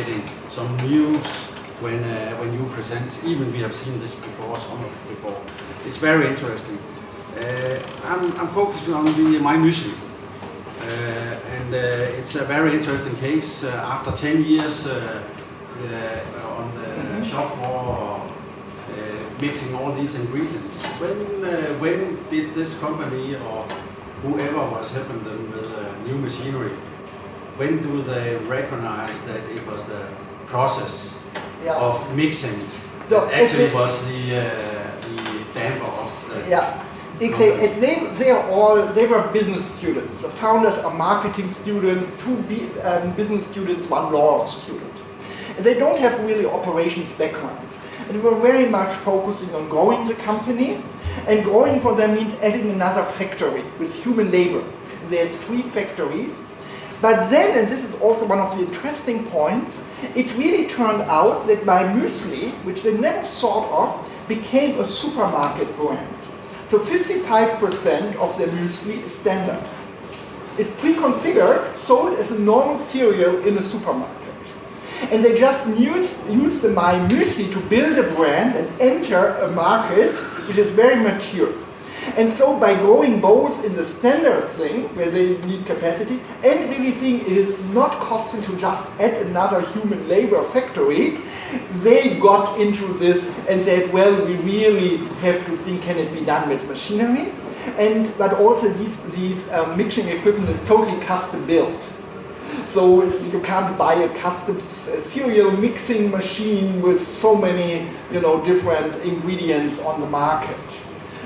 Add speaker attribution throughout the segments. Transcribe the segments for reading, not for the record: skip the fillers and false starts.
Speaker 1: getting some news when you present. Even we have seen this before, some of it before. It's very interesting. I'm focusing on the My Muesli. And it's a very interesting case. After 10 years on the shop floor, mixing all these ingredients. When did this company or whoever was helping them with new machinery, when do they recognize that it was the process of mixing that actually was the damper of the
Speaker 2: they were business students. The founders are marketing students, 2 business students, 1 law student. And they don't have really operations background. And they were very much focusing on growing the company. And growing for them means adding another factory with human labor. They had 3 factories. But then, and this is also one of the interesting points, it really turned out that My Muesli, which they never thought of, became a supermarket brand. So 55% of their muesli is standard. It's pre-configured, sold as a normal cereal in a supermarket. And they just use the My Muesli to build a brand and enter a market which is very mature. And so by going both in the standard thing, where they need capacity, and really think it is not costing to just add another human labor factory, they got into this and said, well, we really have to think, can it be done with machinery? But also these mixing equipment is totally custom built. So you can't buy a custom cereal mixing machine with so many, different ingredients on the market.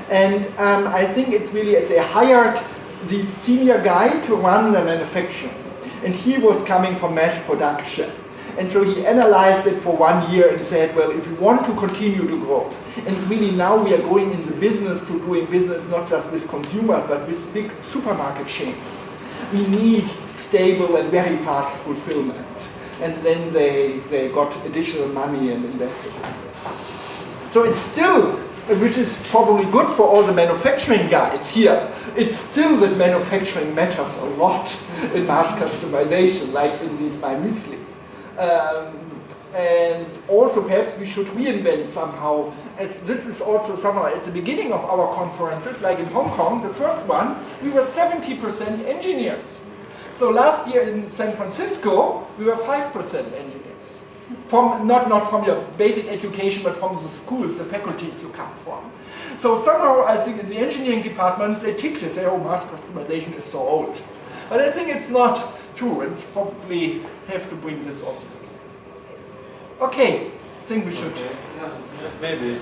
Speaker 2: And I think it's really, as they hired the senior guy to run the manufacturing. And he was coming from mass production. And so he analyzed it for 1 year and said, well, if we want to continue to grow, and really now we are going in the business to doing business not just with consumers, but with big supermarket chains. We need stable and very fast fulfillment. And then they got additional money and invested in this. So it's still, which is probably good for all the manufacturing guys here, it's still that manufacturing matters a lot in mass customization, like in these My Muesli. And also perhaps we should reinvent somehow, as this is also somehow at the beginning of our conferences, like in Hong Kong, the first one, we were 70% engineers. So last year in San Francisco, we were 5% engineers. Not from your basic education, but from the schools, the faculties you come from. So somehow I think in the engineering department, they tick to say, oh, mass customization is so old. But I think it's not true, and probably have to bring this also together. Okay, I think we should.
Speaker 3: Okay. Maybe.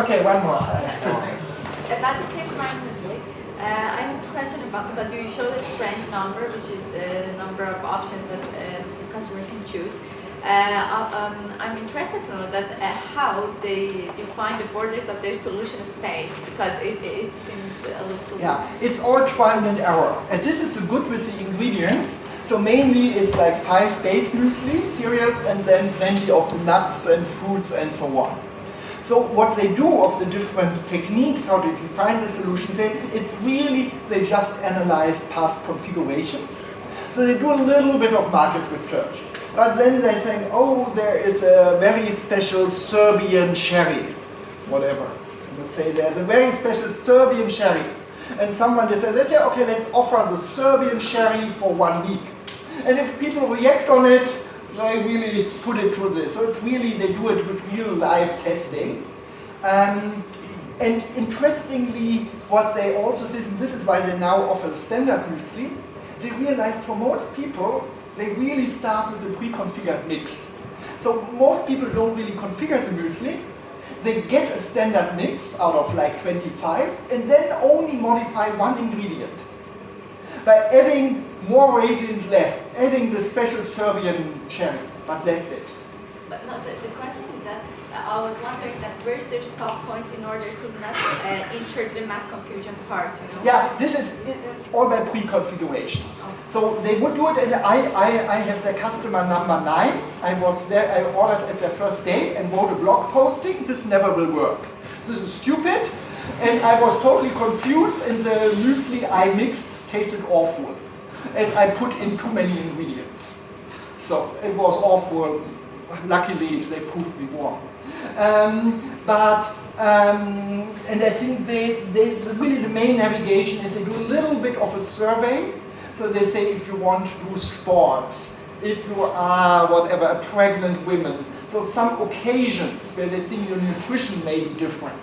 Speaker 2: Okay, one more.
Speaker 4: About the case My Muesli, I have a question about, because you showed a strange number, which is the number of options that the customer can choose. I'm interested to know that how they define the borders of their solution space, because it seems a little...
Speaker 2: Yeah, it's all trial and error. And this is good with the ingredients. So mainly it's like 5 base muesli cereals and then plenty of nuts and fruits and so on. So what they do of the different techniques, how they define the solution, it's really, they just analyze past configurations. So they do a little bit of market research. But then they're saying, oh, there is a very special Serbian sherry, whatever. Let's say there's a very special Serbian sherry. And someone, they say, okay, let's offer the Serbian sherry for 1 week. And if people react on it, they really put it to this. So it's really, they do it with real live testing. And interestingly, what they also say, and this is why they now offer the standard muesli, they realize for most people, they really start with a pre-configured mix. So most people don't really configure the muesli. They get a standard mix out of like 25 and then only modify 1 ingredient. By adding more raisins less, adding the special Serbian cherry, but that's it.
Speaker 4: But no, the question is that I was wondering that where's their stop point in order to not enter the mass confusion part,
Speaker 2: Yeah, this is it's all by pre-configurations. Oh. So they would do it, and I have the customer number 9. I was there, I ordered at the first day and wrote a blog posting. This never will work. This is stupid, and I was totally confused, and the muesli I mixed tasted awful, as I put in too many ingredients. So it was awful. Luckily, they proved me wrong. And I think really the main navigation is they do a little bit of a survey. So they say if you want to do sports, if you are whatever, a pregnant woman, so some occasions where they think your nutrition may be different.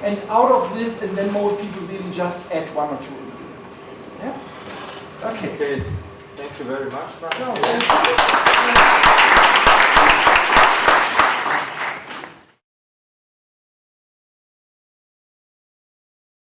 Speaker 2: And out of this, and then most people really just add 1 or 2 ingredients. Yeah? Okay.
Speaker 3: Okay. Thank you very much, Frank.
Speaker 2: No, thank you.